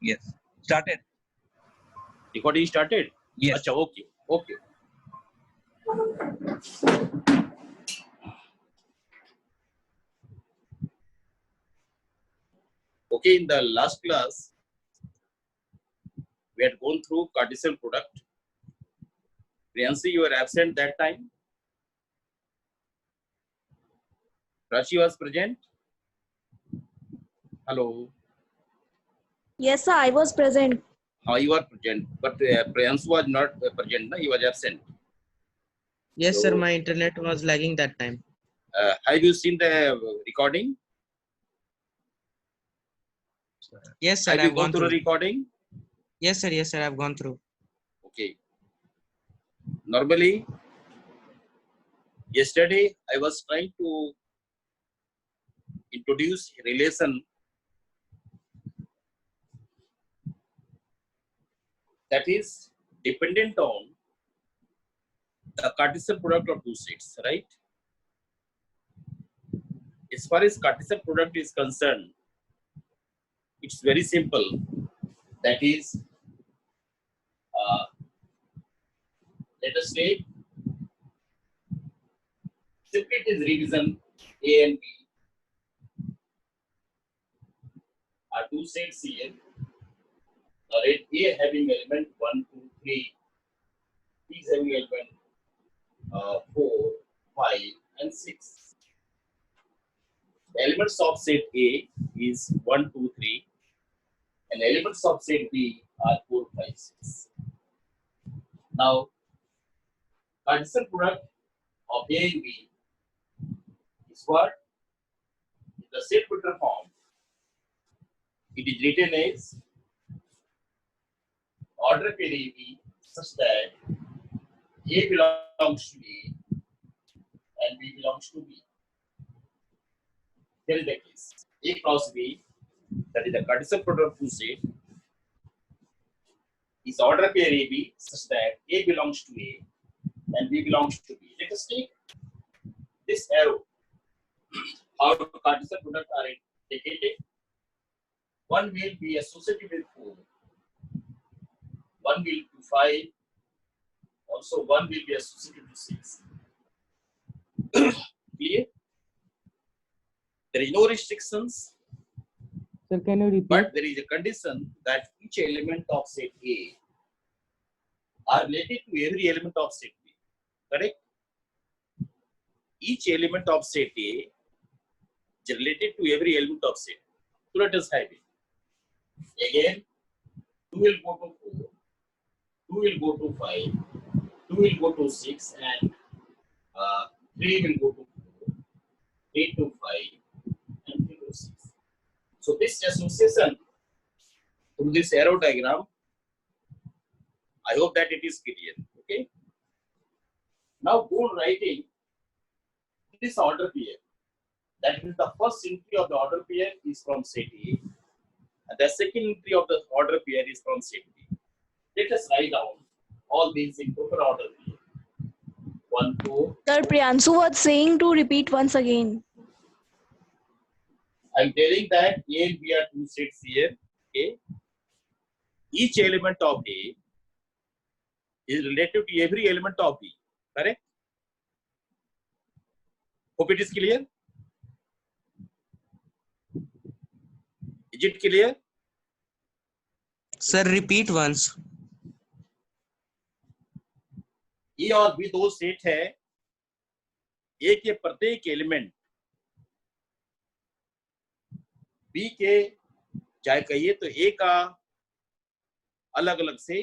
Yes. Started. Recording started? Yes. Acha, okay. Okay. Okay, in the last class, we had gone through Cartesian product. Priyansi, you were absent that time. Rashi was present. Hello. Yes, sir, I was present. How you are present, but Priyansu was not present. No? He was absent. Yes, So, sir. My internet was lagging that time. Have you seen the recording? Yes, sir. Have you I've gone gone through the through. recording? Yes, sir. Yes, sir. I've gone through. Okay. Normally, yesterday I was trying to introduce relation that is dependent on the Cartesian product of two sets, right? As far as Cartesian product is concerned, it's very simple. That is, let us say, simply it is revision A and B are two sets here. Let A having element 1, 2, 3, B is having element 4, 5, and 6. The elements of set A is 1, 2, 3, and elements of set B are 4, 5, 6. Now, Cartesian product of A and B is what? In the set vector form, it is written as order pair AB such that A belongs to A and B belongs to B. Here is the case. A cross B, that is the Cartesian product of two sets, is order pair AB such that A belongs to A and B belongs to B. Let us take this arrow. How Cartesian products are indicated? One will be associated with 4, one will be 5, also one will be associated with 6. Clear? There is no restrictions. Sir, can you repeat? But there is a condition that each element of set A are related to every element of set B. Correct? Each element of set A is related to every element of set. So let us have it. Again, 2 will go to 4, 2 will go to 5, 2 will go to 6, and 3 will go to 4, 3 to 5, and 3 to 6. So this association through this arrow diagram, I hope that it is clear. Okay. Now go writing this order pair. That is the first entry of the order pair is from set A, and the second entry of the order pair is from set B. Let us write down all these in proper order pair. 1, 2. Sir, Priyanshu was saying to repeat once again. I'm telling that A and B are two sets here. Okay. Each element of A is related to every element of B. Correct? Hope it is clear. Is it clear? Sir, repeat once. ए और B दो set है. ए के प्रत्येक element B के चाहे कहिए तो ए का अलग अलग से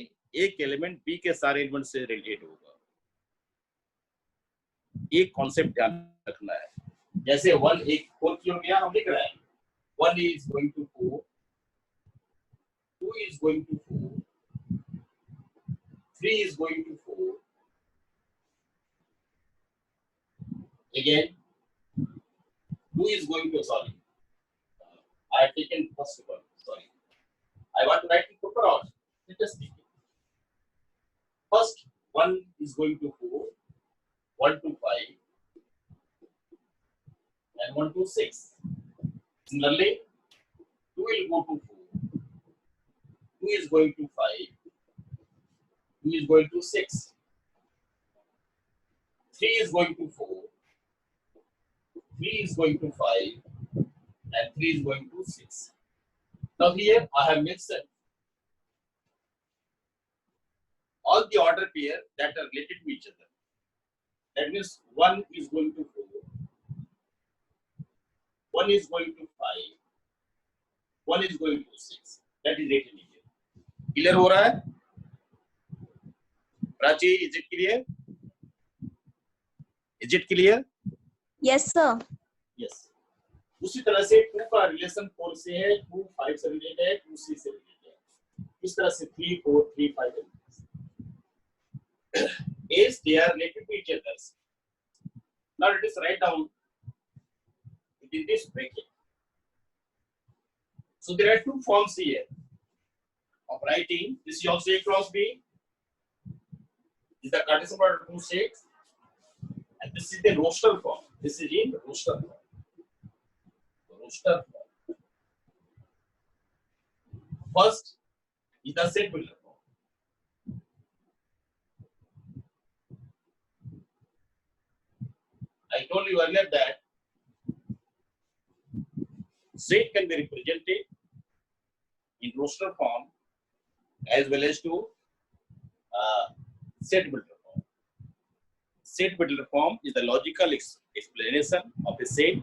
एक एलिमेंट बी के सारे एलिमेंट से रिलेटेड होगा. एक कॉन्सेप्ट ध्यान रखना है. जैसे 1 एक 4 की हो गया, हम लिख रहे हैं 1 is going to 4, 2 is going to 4, 3 is going to 4, again 2 is going to, sorry, I have taken first one, sorry, I want to write in proper order. Let us take it. First 1 is going to 4, 1 to 5, and 1 to 6. Similarly, 2 will go to 4, 2 is going to 5, 2 is going to 6, 3 is going to 4, 3 is going to 5, and 3 is going to 6. Now here I have mentioned all the order pair that are related to each other. That means 1 is going to 4, 1 is going to 5, 1 is going to 6. That is written here. Clear हो रहा है? Prachi, is it clear? Is it clear? Yes, sir. Yes. उसी तरह से 2 का relation 4 से है, 2 5 से रिलेटेड है, 2 6 से रिलेटेड है. इस तरह से 3 4 3 5 is they are related to each other. Now let us write down within this bracket. So there are 2 forms here of writing. This is also A cross B. This is the Cartesian product of 2 sets, and this is the roster form. This is in roster form. Roster form. First is the set builder form. I told you earlier that set can be represented in roster form as well as to set builder form. Set builder form is the logical explanation of a set,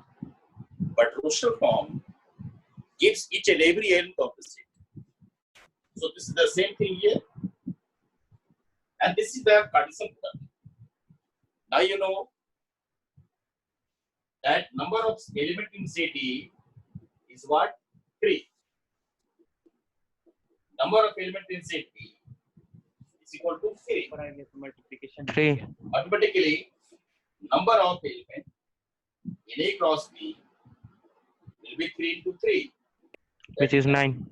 but roster form gives each and every element of the set. So this is the same thing here, and this is the Cartesian product. Now you know that number of element in set A is what? 3. Number of element in set B is equal to 3. multiplication 3. Automatically, number of element in A cross B will be 3 into 3. Which is 9.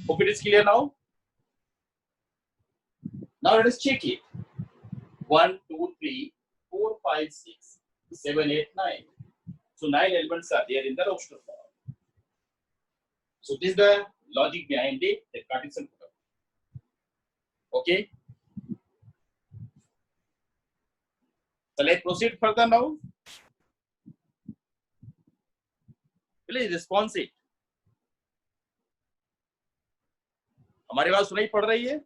Hope it is clear now. Now let us check it. 1, 2, 3, 4, 5, 6, 7, 8, 9. So 9 elements are there in the roster form. So this is the logic behind it, the Cartesian product. Okay. Shall I proceed further now? Please respond it. हमारी बात सुनाई पड़ रही है?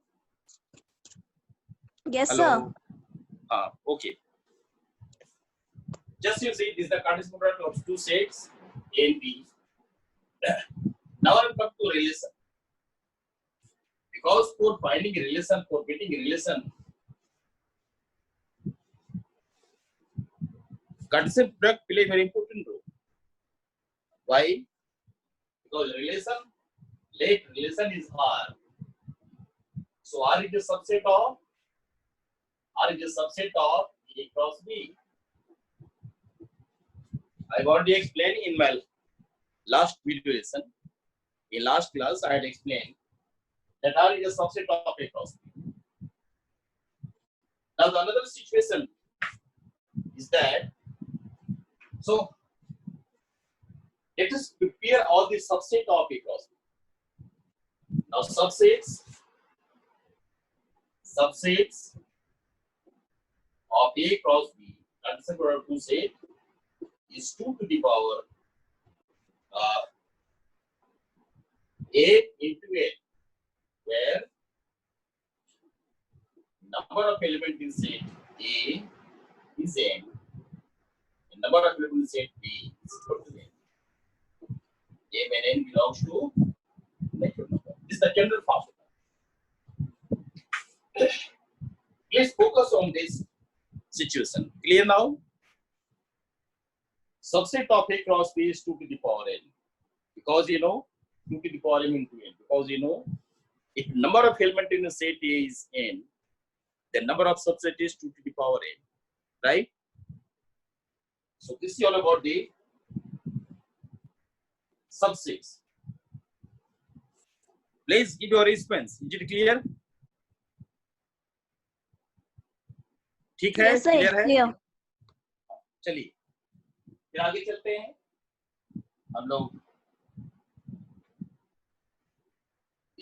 Yes, Hello. sir. Okay. Just you see, this is the Cartesian product of 2 sets A and B. Now I will come to relation. Because for finding a relation, for getting a relation, Cartesian product play a very important role. Why? Because relation is R. So R is a subset of A cross B. I've already explained in my last video lesson. In last class, I had explained that R is a subset of A cross B. Now the another situation is that, so let us prepare all the subset of A cross B. Now subsets of A cross B, Cartesian product of 2 set, is 2 to the power 8 into 8, where number of elements in set A is n, and number of elements in set B is equal to n. M and n belongs to natural number. This is the general formula. Please focus on this situation. Clear now? Subset of A cross B is 2 to the power n. Because you know 2 to the power m into n. Because you know if number of element in the set A is n, the number of subset is 2 to the power n. Right? So this is all about the subsets. Please give your response. Is it clear? ठीक है? Yes, sir. Clear है? Clear. चलिए फिर आगे चलते हैं हम लोग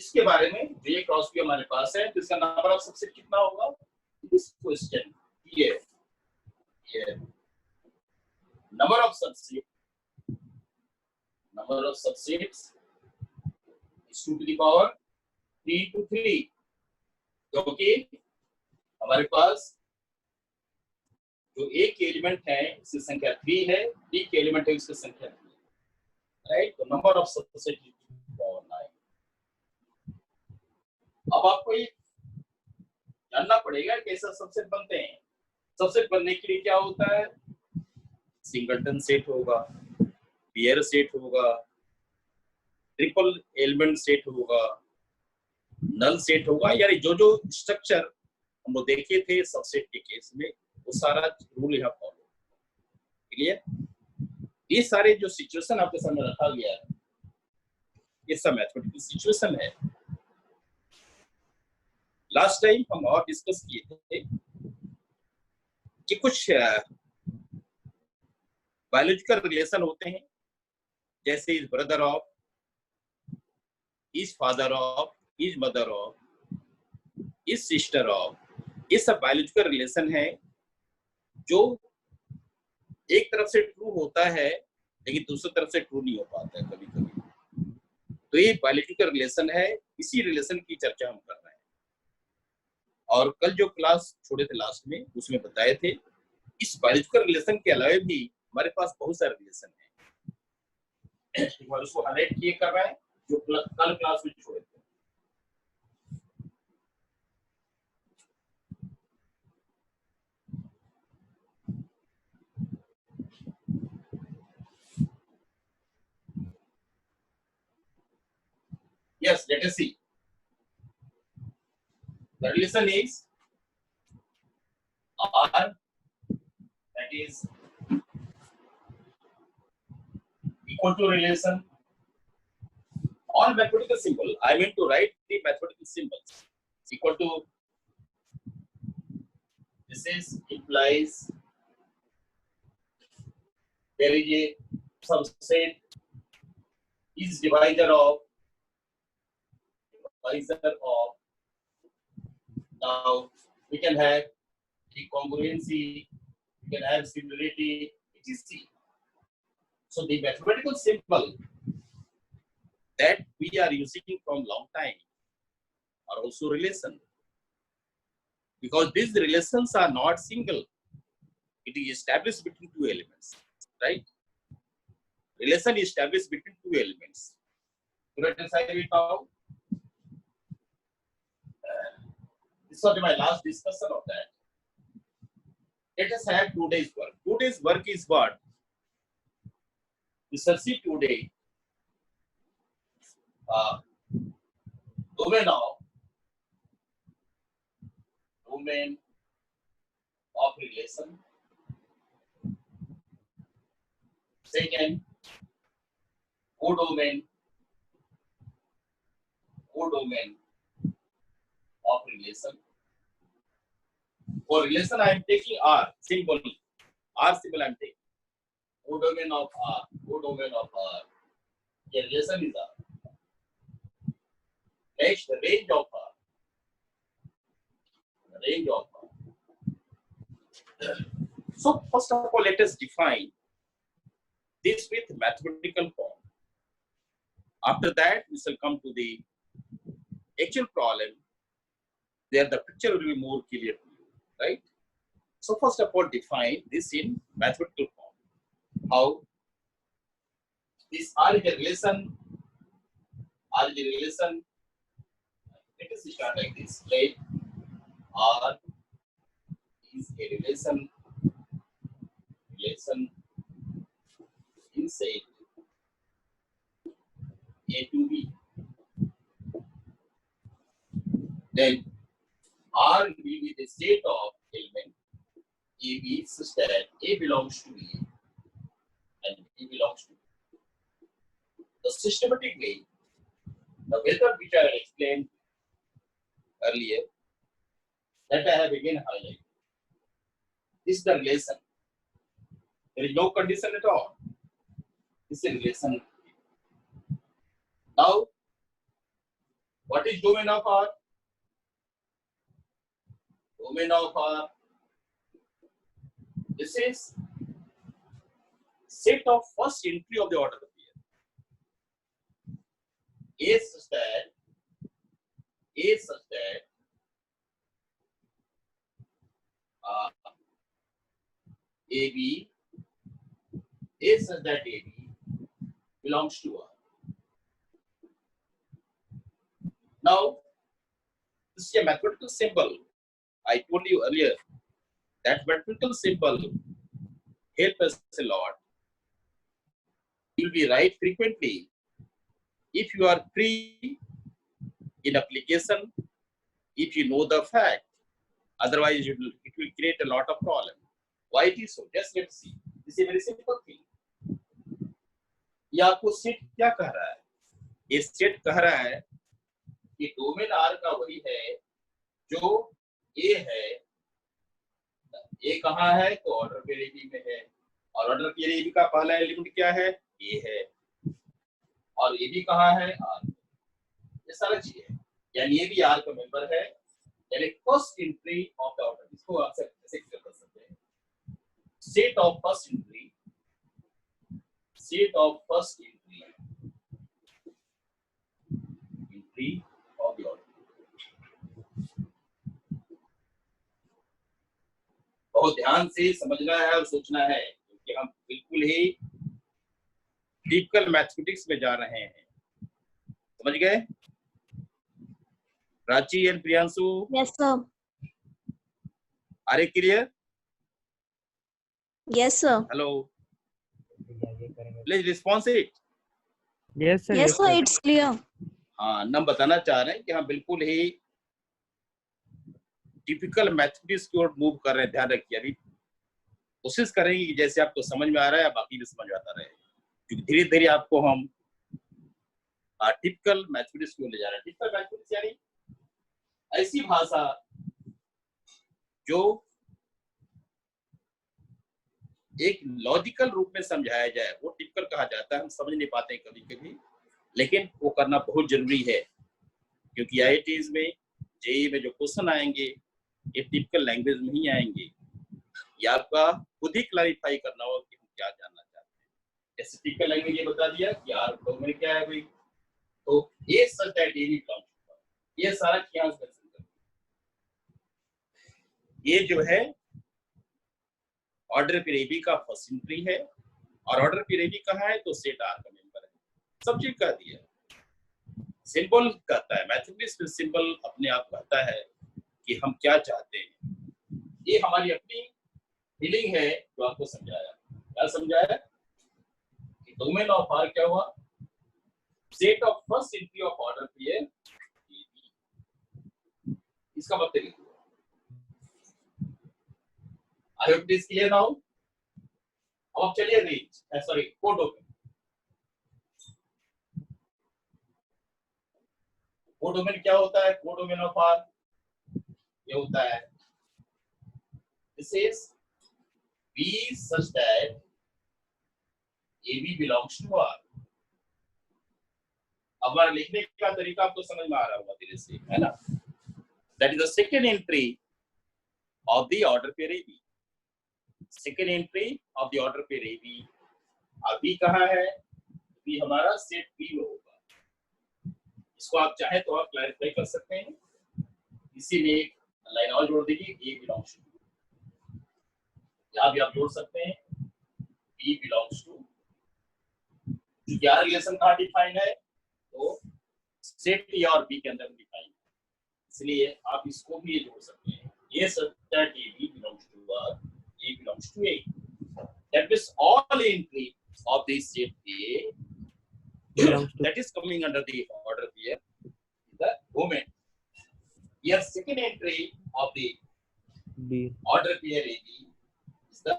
इसके बारे में जो ये क्रॉस व्यू हमारे पास है, तो इसका नंबर ऑफ सबसेट कितना होगा? दिस क्वेश्चन ये number of subsets is 2 to the power 3 into 3, क्योंकि हमारे पास जो एक एलिमेंट है उसकी संख्या 3 है, एक एलिमेंट है उसकी संख्या 3, राइट? तो नंबर ऑफ सबसेट इज 9। अब आपको ये जानना पड़ेगा कैसा सबसेट बनते हैं। सबसेट बनने के लिए क्या होता है? सिंगलटन सेट होगा, पेयर सेट होगा, ट्रिपल एलिमेंट सेट होगा, नल सेट होगा, यानी जो जो स्ट्रक्चर हम लोग देखे थे सबसेट के केस में वो सारा रूल यहाँ फॉलो। क्लियर? ये सारे जो सिचुएशन आपके सामने रखा गया है ये सब मैथमेटिकल सिचुएशन है। लास्ट टाइम हम और डिस्कस किए थे कि कुछ बायोलॉजिकल रिलेशन होते हैं, जैसे is brother of, is father of, is mother of, is sister of. ये सब बायोलॉजिकल रिलेशन है जो एक तरफ से ट्रू होता है लेकिन दूसरी तरफ से ट्रू नहीं हो पाता है कभी कभी। तो ये बायोलॉजिकल रिलेशन है, इसी रिलेशन की चर्चा हम कर रहे हैं। और कल जो क्लास छोड़े थे लास्ट में उसमें बताए थे इस बायोलॉजिकल रिलेशन के अलावा भी हमारे पास बहुत सारे रिलेशन है। एक बार उसको हाईलाइट किए कर रहे हैं जो कल क्लास में छोड़े थे। Yes, let us see. The relation is R, that is equal to relation. All mathematical symbol, I mean to write the mathematical symbols equal to, this is implies there is a subset is divisor of, now we can have the congruency, we can have similarity, etc. So the mathematical symbol that we are using from long time are also relation, because these relations are not single. It is established between two elements, right? Relation is established between two elements. So let us say now. This was my last discussion of that. Let us have today's work. Today's work is what? We shall see today domain of relation. Second, codomain of relation. For relation, I am taking R symbol. R symbol I am taking. Codomain of R. The relation is R. Next, the range of R. So first of all, let us define this with mathematical form. After that, we shall come to the actual problem. There, the picture will be more clear to you, right? So first of all, define this in mathematical form. How? This R is a relation. Let us start like this. Right? R is a relation inside A to B. Then R will be the state of element AB such that A belongs to A and B belongs to B. The systematic way, the method which I explained earlier, that I have again highlighted. This is the relation. There is no condition at all. This is a relation. Now, What is domain of R? Domain of R. This is set of first entry of the order pair. A such that AB belongs to R. Now, this is a mathematical symbol. I told you earlier that mathematical symbol help us a lot. You will be right frequently if you are free in application, if you know the fact. Otherwise, it will create a lot of problem. Why it is so? Just let's see. This is a very simple thing. ये आपको set क्या कह रहा है? ये set कह रहा है कि डोमेन आर का वही है जो ए है. ए कहाँ है? तो ऑर्डर पेयर एबी में है. और ऑर्डर पेयर एबी का पहला एलिमेंट क्या है? ए है. और एबी कहाँ है? आर. ये सारा चीज है. यानी ये भी आर का मेंबर है. यानी first entry of the order. इसको आप ऐसे कर सकते हैं. Set of first entry. Set of first entry of the order. बहुत ध्यान से समझना है और सोचना है क्योंकि हम बिल्कुल ही टिपिकल मैथमेटिक्स में जा रहे हैं. समझ गए? Prachi and Priyanshu. Yes, sir. Are you clear? Yes, sir. Hello. Please respond it. Yes, sir. Yes, sir. It's clear. हाँ, हम बताना चाह रहे हैं कि हम बिल्कुल ही टिपिकल मैथमेटिक्स की ओर मूव कर रहे हैं. ध्यान रखिए. अभी कोशिश करेंगे कि जैसे आपको समझ में आ रहा है बाकी भी समझ आता रहे, क्योंकि धीरे धीरे आपको हम टिपिकल मैथमेटिक्स की ओर ले जा रहे हैं. टिपिकल मैथमेटिक्स यानी ऐसी भाषा जो एक लॉजिकल रूप में समझाया जाए, वो टिपिकल कहा जाता है. हम समझ नहीं पाते हैं कभी कभी, लेकिन वो करना बहुत जरूरी है क्योंकि आईआईटीज में, जेईई में जो क्वेश्चन आएंगे ये टिपिकल लैंग्वेज में ही आएंगे. ये आपका खुद ही क्लैरिफाई करना होगा कि हम क्या जानना चाहते हैं. जैसे टिपिकल लैंग्वेज ये बता दिया कि यार डोमेन क्या है भाई, तो ये सच है डेली काम. ये सारा क्या ये जो है ऑर्डर पेयर एबी का फर्स्ट एंट्री है. और ऑर्डर पेयर एबी कहाँ है? तो सेट आर का मेंबर है. सब चीज कह दिया. सिंबल कहता है, मैथमेटिक्स में सिंबल अपने आप कहता है कि हम क्या चाहते हैं. ये हमारी अपनी फीलिंग है जो आपको समझाया. क्या समझाया? कि डोमेन ऑफ आर क्या हुआ? Set of first entry of order pair AB. इसका मतलब लिखो. I hope it is clear now. अब आप चलिए रेंज, सॉरी कोडोमेन. कोडोमेन क्या होता है? कोडोमेन ऑफ आर ये होता है, this is B such that AB belongs to R. अब हमारा लिखने का तरीका आपको समझ में आ रहा होगा धीरे से, है ना? That is the second entry of the order pair AB. Second entry of the order pair AB. अभी कहाँ है? बी हमारा सेट बी में होगा. इसको आप चाहे तो आप क्लैरिफाई कर सकते हैं. इसीलिए एक लाइन और जोड़ दीजिए, ए बिलोंग्स टू. यहाँ भी आप जोड़ सकते हैं बी बिलोंग्स टू. क्या रिलेशन कहाँ डिफाइन है? तो सेट ए और बी के अंदर डिफाइन, इसलिए आप इसको भी जोड़ सकते हैं. ये सच है A B belongs to R. A belongs to A. That means all entry of the set A that is coming under the order here is the domain. Here second entry of the B. order pair AB is the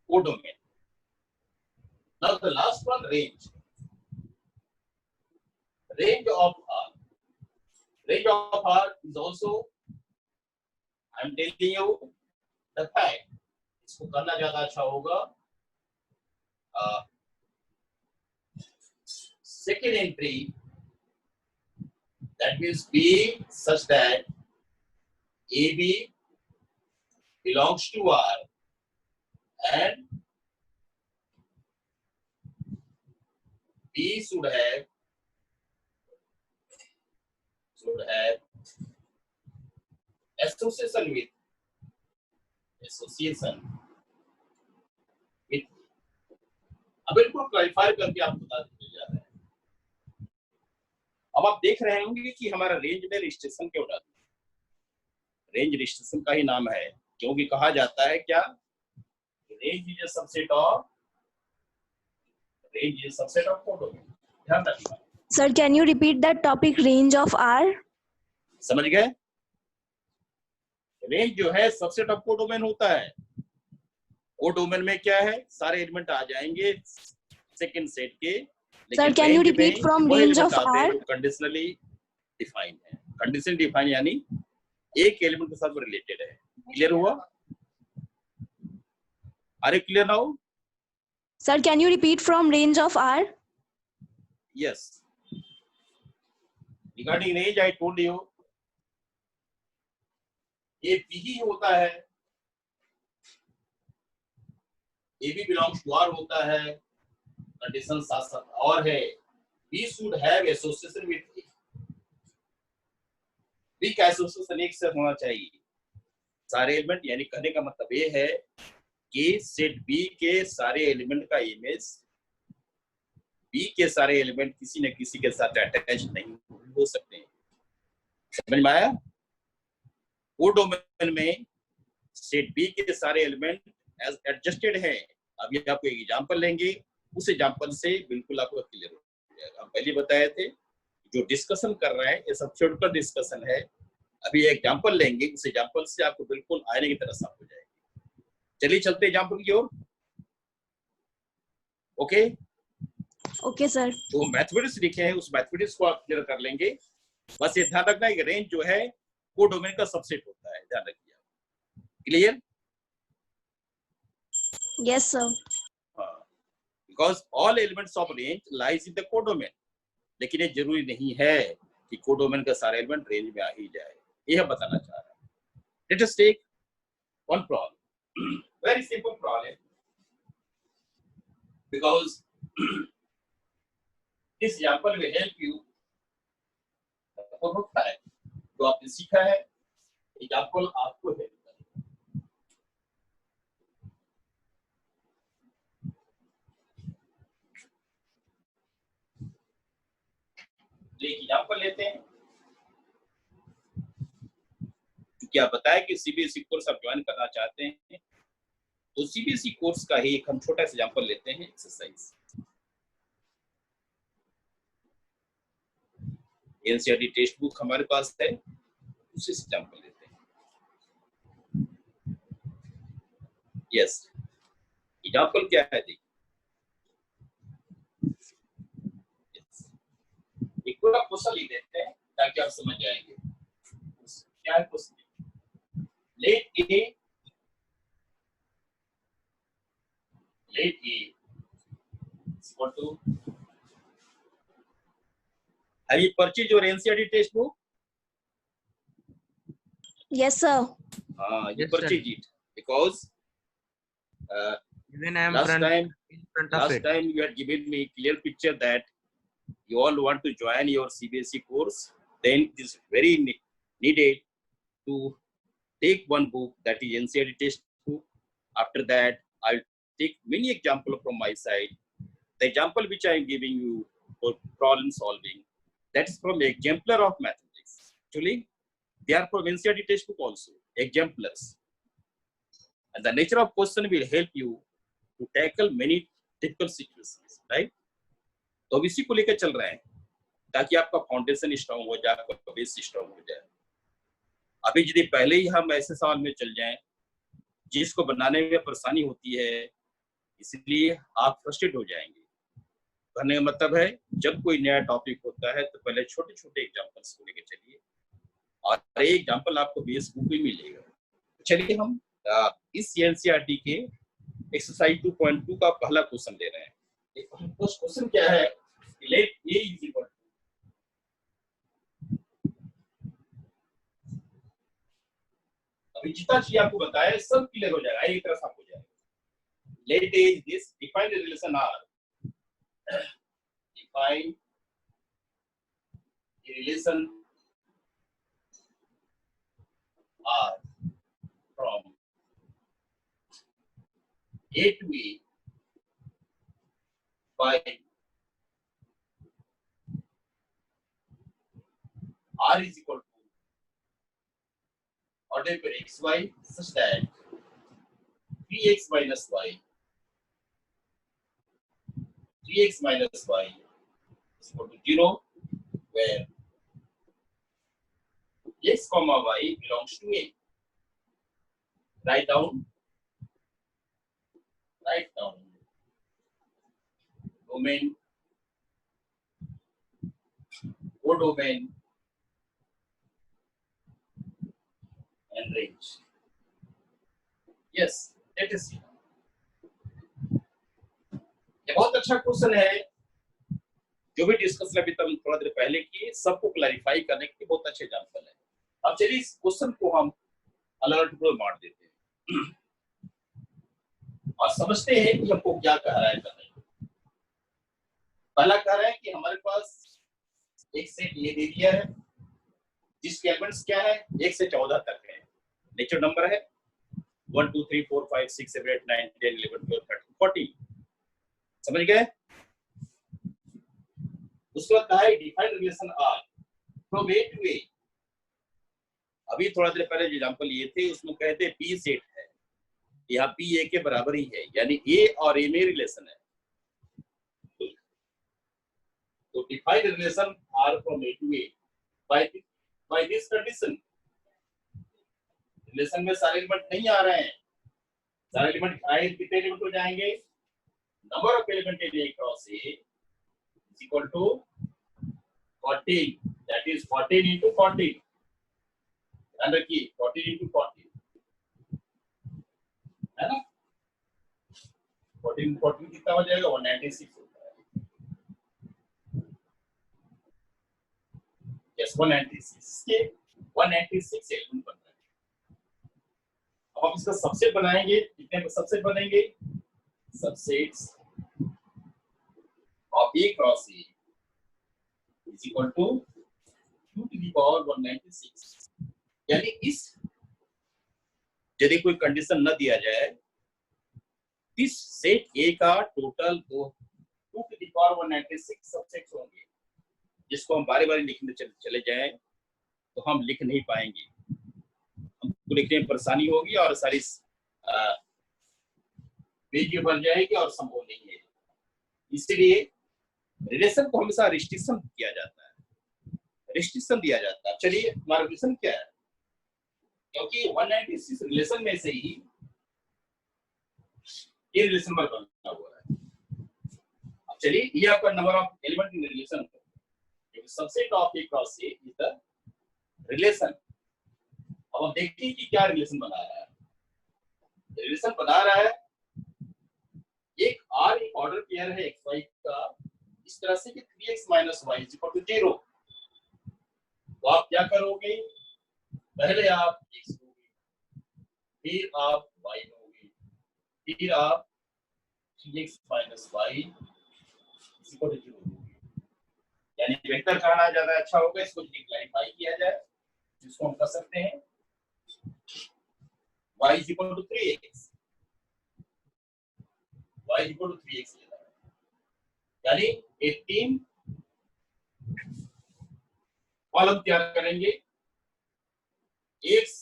codomain. Now the last one, range. Range of R. Range of R is also, I am telling you the fact. इसको करना ज्यादा अच्छा होगा. Second entry That means B such that AB belongs to R and B should have association with अब बिल्कुल clarify करके आपको बता दिया जा रहा है। अब आप देख रहे होंगे कि हमारा रेंज में रजिस्ट्रेशन क्यों डालते हैं। रेंज रजिस्ट्रेशन का ही नाम है, क्योंकि कहा जाता है क्या, range is a subset of codomain. ध्यान रखिएगा। Sir, can you repeat that topic, range of R? समझ गए? रेंज जो है सबसेट ऑफ कोडोमेन होता है। कोडोमेन में क्या है, सारे एलिमेंट आ जाएंगे सेकंड सेट के। Sir, can you repeat from range of R? Conditionally define है। कंडीशनली डिफाइन यानी एक एलिमेंट के साथ रिलेटेड है। क्लियर हुआ? Are you clear now? Sir, can you repeat from range of R? Yes. Regarding range, I told you, ये P ही होता है, AB belongs to R होता है, कंडीशन साथ साथ और है, B should have association with A. B का एसोसिएशन एक से होना चाहिए सारे एलिमेंट, यानी कहने का मतलब ये है कि सेट B के सारे एलिमेंट का इमेज B के सारे एलिमेंट किसी न किसी के साथ अटैच नहीं हो सकते हैं। समझ में आया? कोडोमेन में सेट B के सारे एलिमेंट एज एडजस्टेड हैं। अभी आपको एक एग्जांपल लेंगे, उस एग्जांपल से बिल्कुल आपको क्लियर हो जाएगा। हम पहले बताए थे जो डिस्कशन कर रहे हैं ये सब छोड़कर डिस्कशन है। अभी एग्जांपल लेंगे, उस एग्जांपल से आपको बिल्कुल आईने की तरह साफ हो जाएगी। चलिए चलते एग्जांपल की ओर। Okay Okay, sir. जो मैथमेटिक्स लिखे हैं उस मैथमेटिक्स को आप क्लियर कर लेंगे। बस ये ध्यान रखना है कि रेंज जो है कोडोमेन का सबसेट होता है, ध्यान रखिए। Clear? Yes, sir. Because all elements of range lies in the codomain. लेकिन ये जरूरी नहीं है कि कोडोमेन का सारे एलिमेंट रेंज में आ ही जाए, यह बताना चाह रहा है। Let us take one problem, very simple problem, because this example will help you होता है तो आपने सीखा है, एग्जाम्पल आपको हेल्प करेगा। एक एग्जाम्पल लेते हैं। क्योंकि आप बताएं कि सीबीएसई कोर्स आप ज्वाइन करना चाहते हैं, तो सीबीएसई कोर्स का ही एक हम छोटा सा एग्जाम्पल लेते हैं, एक्सरसाइज। एनसीईआरटी टेक्स्ट बुक हमारे पास है, उसे एग्जाम्पल लेते हैं। यस, एग्जाम्पल क्या है देखिए। एक पूरा क्वेश्चन लिख देते हैं ताकि आप समझ जाएंगे क्या है question. Let A equal to, have you purchased your NCERT text book? Yes, sir. You Yes, purchased it because Even I am last in front of it. time you had given me clear picture that you all want to join your CBSE course. Then it is very needed to take one book, that is NCERT text book. After that, I'll take many examples from my side. The example which I am giving you for problem solving, that is from exemplar of mathematics. Actually, they are from NCERT text book also, exemplars. And the nature of question will help you to tackle many difficult situations, right? तो अब इसी को लेकर चल रहे हैं ताकि आपका फाउंडेशन स्ट्रांग हो जाए, आपका बेस स्ट्रांग हो जाए। अभी यदि पहले ही हम ऐसे सवाल में चल जाएं जिसको बनाने में परेशानी होती है, इसलिए आप फ्रस्ट्रेट हो जाएंगे। कहने का मतलब है जब कोई नया टॉपिक होता है तो पहले छोटे छोटे एग्जांपल्स को लेकर चलिए और एक एग्जांपल आपको बेस बुक में मिलेगा। चलिए हम इस एनसीईआरटी के एक्सरसाइज 2.2 का पहला क्वेश्चन ले रहे हैं। क्वेश्चन क्या है? Let A is equal to, अभी जितना चीज आपको बताया सब क्लियर हो जाएगा, एक तरह से आपको जाएगा. Let is this define the relation R. Define the relation R from A to A by R is equal to order pair xy such that 3x minus y 3x minus y is equal to 0 where x comma y belongs to A. Write down domain, codomain and range. Yes, let us see. ये बहुत अच्छा question है, जो भी discussion अभी तक थोड़ा देर पहले की सबको क्लैरिफाई करने की बहुत अच्छे एग्जांपल है. अब चलिए इस क्वेश्चन को हम अलग अलग टुकड़ों में बांट देते हैं और समझते हैं कि हमको क्या कह रहा है करने को. पहला कह रहा है कि हमारे पास एक सेट ये दे दिया है जिसके एलिमेंट्स क्या है 1 से 14 तक है, नेचुरल नंबर है 1 2 3 4 5 6 7 8 9 10 11 12 13 14. समझ गए? उसके बाद कहा है define relation R from A to A. अभी थोड़ा देर पहले जो एग्जांपल लिए थे उसमें कहते हैं पी सेट है, यहाँ पी ए के बराबर ही है, यानी ए और ए में रिलेशन है. तो define relation R from A to A by this condition. Relation में सारे एलिमेंट नहीं आ रहे हैं, सारे एलिमेंट आए कितने एलिमेंट हो जाएंगे, number of element in A cross A is equal to 14, that is 14 into 14. ध्यान रखिए 14 into 14 है ना. 14 into 14 कितना हो जाएगा 196 होता है. यस 196 के 196 एलिमेंट बन रहे हैं. अब हम इसका सबसेट बनाएंगे. कितने सबसेट बनेंगे, subsets of A cross A is equal to 2 to the power 196. यानी इस यदि कोई कंडीशन न दिया जाए इस सेट A का total 2 to the power 196 subsets होंगे, जिसको हम बारी बारी लिखने चले जाएं तो हम लिख नहीं पाएंगे, हमको लिखने में परेशानी होगी और सारी पेज भर जाएगी और संभव नहीं है. इसलिए रिलेशन को हमेशा रिस्ट्रिक्शन किया जाता है, रिस्ट्रिक्शन दिया जाता है. चलिए हमारा रिलेशन क्या है, क्योंकि 196 रिलेशन में से ही ये रिलेशन बना हुआ है. अब चलिए ये आपका number of element in relation, subset of A cross A is the relation. अब हम देखते हैं कि क्या रिलेशन बना रहा है. रिलेशन बना रहा है एक आर एक ऑर्डर पेयर है एक्स वाई का इस तरह से कि 3x minus y is equal to 0. तो आप क्या करोगे, पहले आप x लोगे, फिर आप y लोगे, फिर आप 3x minus y is equal to 0 लोगे. यानी वेक्टर कहना ज्यादा अच्छा होगा, इसको क्लैरिफाई किया जाए जिसको हम कर सकते हैं y is equal to 3x, y is equal to 3x लेना है. यानी 18 कॉलम तैयार करेंगे x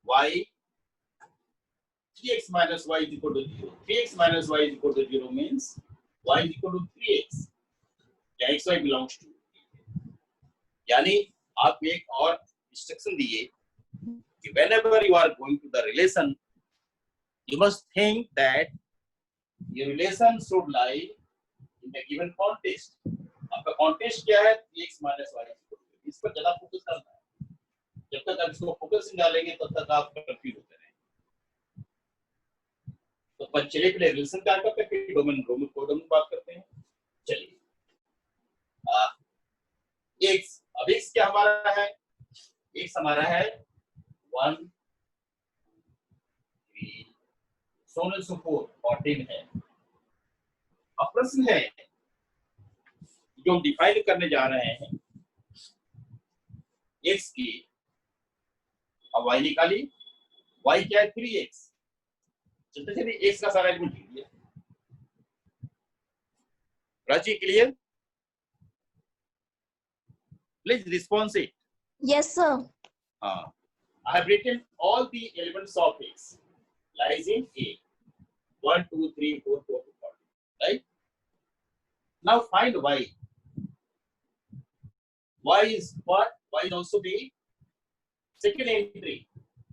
y 3x minus y is equal to 0. 3x minus y is equal to 0 means y is equal to 3x. या xy belongs to. यानी आप एक और इंस्ट्रक्शन दिए कि whenever you are going to the relation, you must think that your relation should lie in a given context. आपका context क्या है 3x minus y. इस पर ज्यादा फोकस करना है. जब तक आप इसको फोकस नहीं डालेंगे तब तक आप कंफ्यूज होते रहेंगे. तो चलिए पहले रिलेशन क्या करते हैं, फिर डोमेन कोडोमेन बात करते हैं. चलिए x, अब x क्या हमारा है, x हमारा है 1 so on and so forth 14 है। अब प्रश्न है जो हम डिफाइन करने जा रहे हैं x की, अब y निकाली, y क्या है 3x, चलते चलिए x का सारा एलिमेंट लिख दिया। Prachi clear? Please response it. Yes, sir. I have written all the elements of x lies in A, 1 2 3 4 4 4, right? Now find y. Y is what? Y is also the second entry,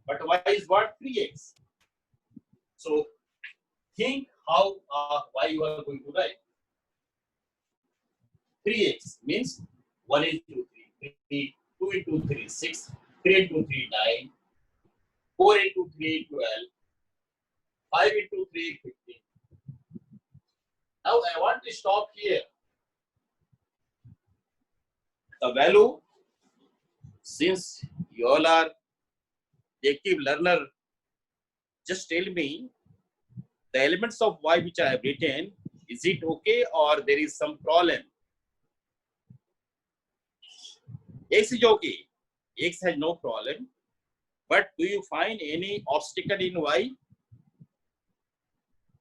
but y is what? 3x. So think how y you are going to write. 3x means 1 into 3, 2 into 3, 6, 3 into 3, 9, 4 into 3, 12, 5 into 3, 15. Now I want to stop here. The value, since you all are active learner, just tell me the elements of y which I have written, is it okay or there is some problem? X is okay. X has no problem. But do you find any obstacle in y?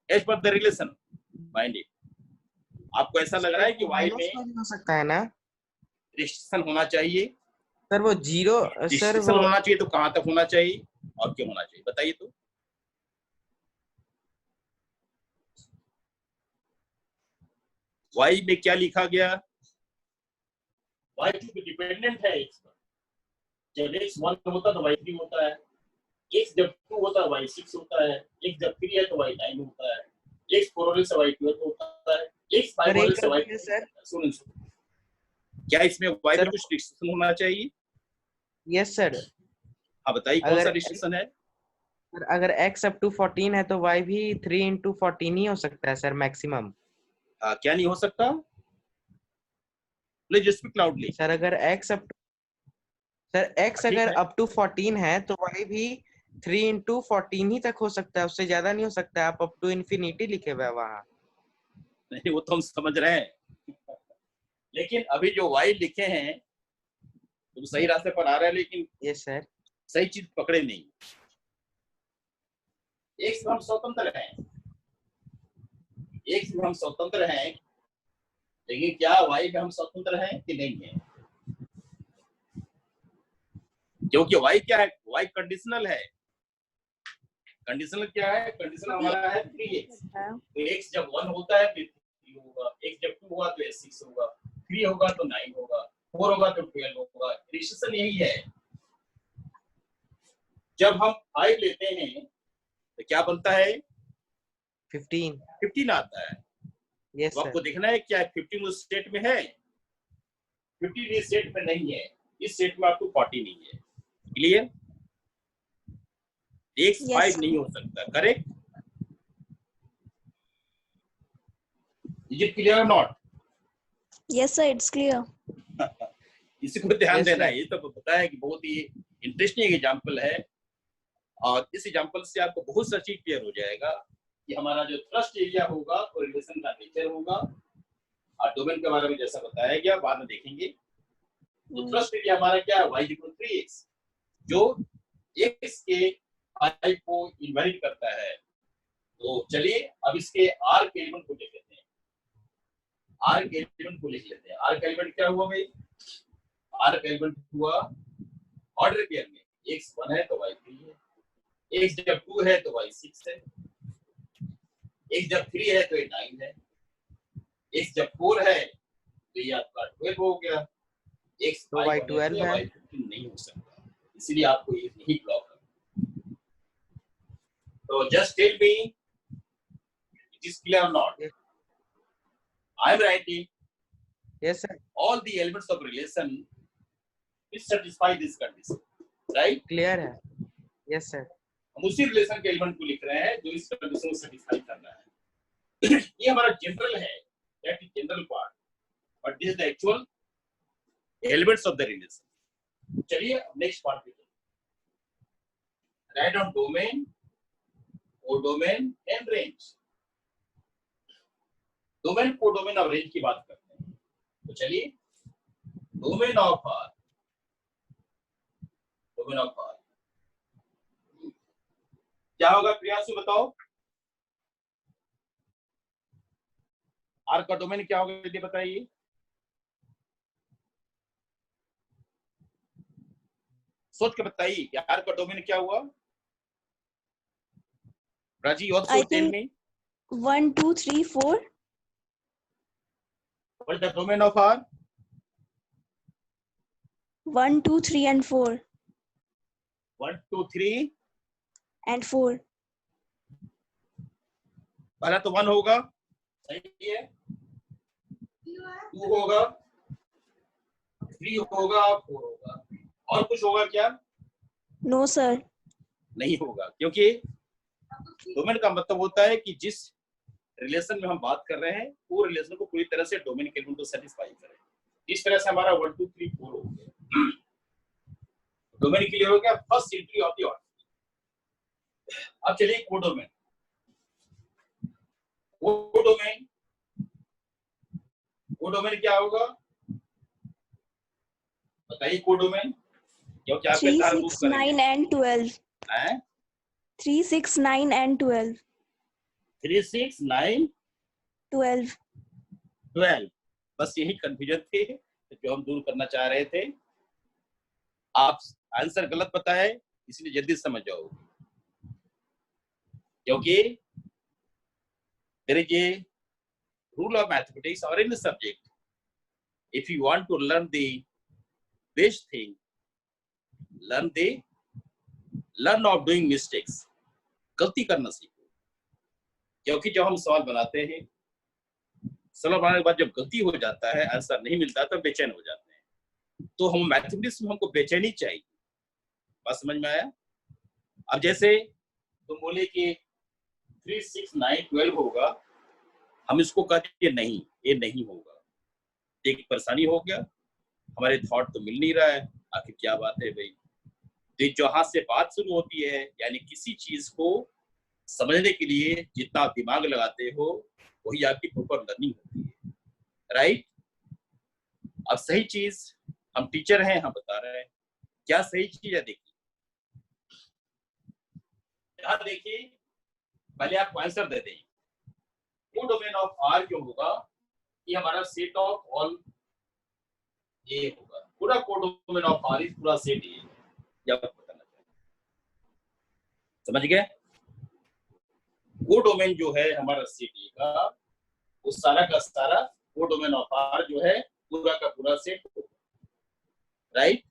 As per the relation, mind it. आपको ऐसा लग रहा है कि y में हो सकता है ना रिस्ट्रिक्शन होना चाहिए? सर? वो जीरो सर रिस्ट्रिक्शन वो होना चाहिए तो कहां तक होना चाहिए और क्यों होना चाहिए, बताइए तो। y में क्या लिखा गया? y क्योंकि डिपेंडेंट है x पर। जब x 1 होता है तो y 3 होता है, x जब 2 होता है y 6 होता है, x जब 3 है तो y 9 होता है, x 4 होने से y 12 होता है, x 5 होने से y सर सुन क्या इसमें y में कुछ रिस्ट्रिक्शन होना चाहिए? Yes sir. हाँ बताइए कौन सा अगर रिस्ट्रिक्शन है? सर अगर x अप टू 14 है तो y भी 3 into 14 ही हो सकता है सर मैक्सिमम। क्या नहीं हो सकता? Please speak loudly. सर अगर x अगर अप टू 14 है तो y भी 3 into 14 ही तक हो सकता है, उससे ज्यादा नहीं हो सकता। आप अप टू इन्फिनिटी लिखे हुए वहां। नहीं वो तो हम समझ रहे हैं, लेकिन अभी जो y लिखे हैं तुम सही रास्ते पर आ रहे हैं, लेकिन यस सर। सही चीज पकड़े नहीं। x में हम स्वतंत्र हैं, x में हम स्वतंत्र हैं, लेकिन क्या y में हम स्वतंत्र हैं कि नहीं है? क्योंकि y क्या है? y कंडीशनल है। कंडीशनल क्या है? कंडीशनल हमारा है 3x। तो x जब 1 होता है तो 3 होगा, x जब 2 होगा तो 6 होगा, 3 होगा तो 9 होगा, 4 होगा तो 12 होगा। रिलेशन यही है। जब हम 5 लेते हैं तो क्या बनता है? 15 आता है। यस तो आपको सर। देखना है क्या 15 उस स्टेट में है? 15 इस सेट में नहीं है, इस सेट में आपको 40 नहीं है। क्लियर? x 5 नहीं हो सकता, correct? Is it clear or not? Yes, sir. It's clear. इसी को ध्यान Yes, देना sir. है। ये तो पता है कि बहुत ही इंटरेस्टिंग एग्जांपल है, और इस एग्जांपल से आपको बहुत सा चीज क्लियर हो जाएगा कि हमारा जो थ्रस्ट एरिया होगा वो रिलेशन का नेचर होगा, और डोमेन के बारे में जैसा बताया गया बाद में देखेंगे। तो थ्रस्ट एरिया हमारा क्या है? y 3x, जो x के फाई को इनवैलिड करता है। तो चलिए अब इसके r के एलिमेंट को देख लेते हैं। r के एलिमेंट को लिख लेते हैं। r का एलिमेंट क्या हुआ भाई? r का एलिमेंट हुआ ऑर्डर पेयर में, x 1 है तो y 3 है, x जब 2 है तो y 6 है, x जब 3 है तो ये 9 है, x जब 4 है तो ये आपका 12 हो गया, x तो y 12 है, y 15 नहीं हो सकता, इसलिए आपको ये नहीं ब्लॉक करना। तो just tell me it is clear or not? I am writing yes sir. all the elements of relation which satisfy this condition, right? Clear है। Yes sir. हम उसी रिलेशन के एलिमेंट को लिख रहे हैं जो इस कंडीशन को सेटिस्फाई कर रहा है। ये हमारा जनरल है, that is general part, but this is the actual elements of the relation. चलिए अब नेक्स्ट पार्ट पे write down domain codomain and range. Domain, codomain और रेंज की बात करते हैं। तो चलिए, domain of R, domain of R क्या होगा? प्रियांशु बताओ, आर का डोमेन क्या होगा, ये बताइए। सोच के बताइए कि आर का डोमेन क्या हुआ। राजी, you also I tell think me 1, 2, 3, 4. what is the domain of R? 1, 2, 3 and 4 1, 2, 3। and 4. पहला तो 1 होगा, सही है। 2 होगा, 3 होगा, 4 होगा। और कुछ होगा क्या? No sir. नहीं होगा, क्योंकि डोमेन का मतलब होता है कि जिस रिलेशन में हम बात कर रहे हैं वो रिलेशन को पूरी तरह से डोमेन के एलिमेंट को सेटिस्फाई करे। इस तरह से हमारा 1, 2, 3, 4 हो गया। डोमेन क्लियर हो गया, first entry of the order. अब चलिए कोडोमेन। कोडोमेन, कोडोमेन क्या होगा बताइए? कोडोमेन क्योंकि आपके 3, चार 6, 9 and 12. हैं 3, 6, 9 and 12. 3, 6, 9, 12. 12। बस यही कंफ्यूजन थी जो हम दूर करना चाह रहे थे। आप आंसर गलत बताए, इसलिए जल्दी समझ जाओ, क्योंकि there is a rule of mathematics or any subject. If you want to learn the best thing, learn of doing mistakes. गलती करना सीखो, क्योंकि जब हम सवाल बनाते हैं, सवाल बनाने के बाद जब गलती हो जाता है, आंसर नहीं मिलता, तो बेचैन हो जाते हैं। तो हम मैथमेटिक्स में हमको बेचैनी चाहिए। बात समझ में आया? अब जैसे तुम बोले कि 3, 6, 9, 12 होगा, हम इसको कहते हैं नहीं, ये नहीं होगा। एक परेशानी हो गया, हमारे थॉट तो मिल नहीं रहा है, आखिर क्या बात है भाई। तो जहां से बात शुरू होती है, यानी किसी चीज को समझने के लिए जितना आप दिमाग लगाते हो वही आपकी प्रॉपर लर्निंग होती है, राइट? अब सही चीज, हम टीचर हैं, हम बता रहे हैं क्या सही चीज है। देखिए, यहां देखिए, पहले आपको आंसर दे दें। कोडोमेन ऑफ आर क्यों होगा? ये हमारा सेट ऑफ ऑल ए होगा। पूरा कोडोमेन ऑफ आर इज पूरा सेट ए। जब बताना चाहिए, समझ गए? कोडोमेन जो है हमारा सेट ए का, वो सारा का सारा कोडोमेन ऑफ आर जो है पूरा का पूरा सेट होगा, राइट?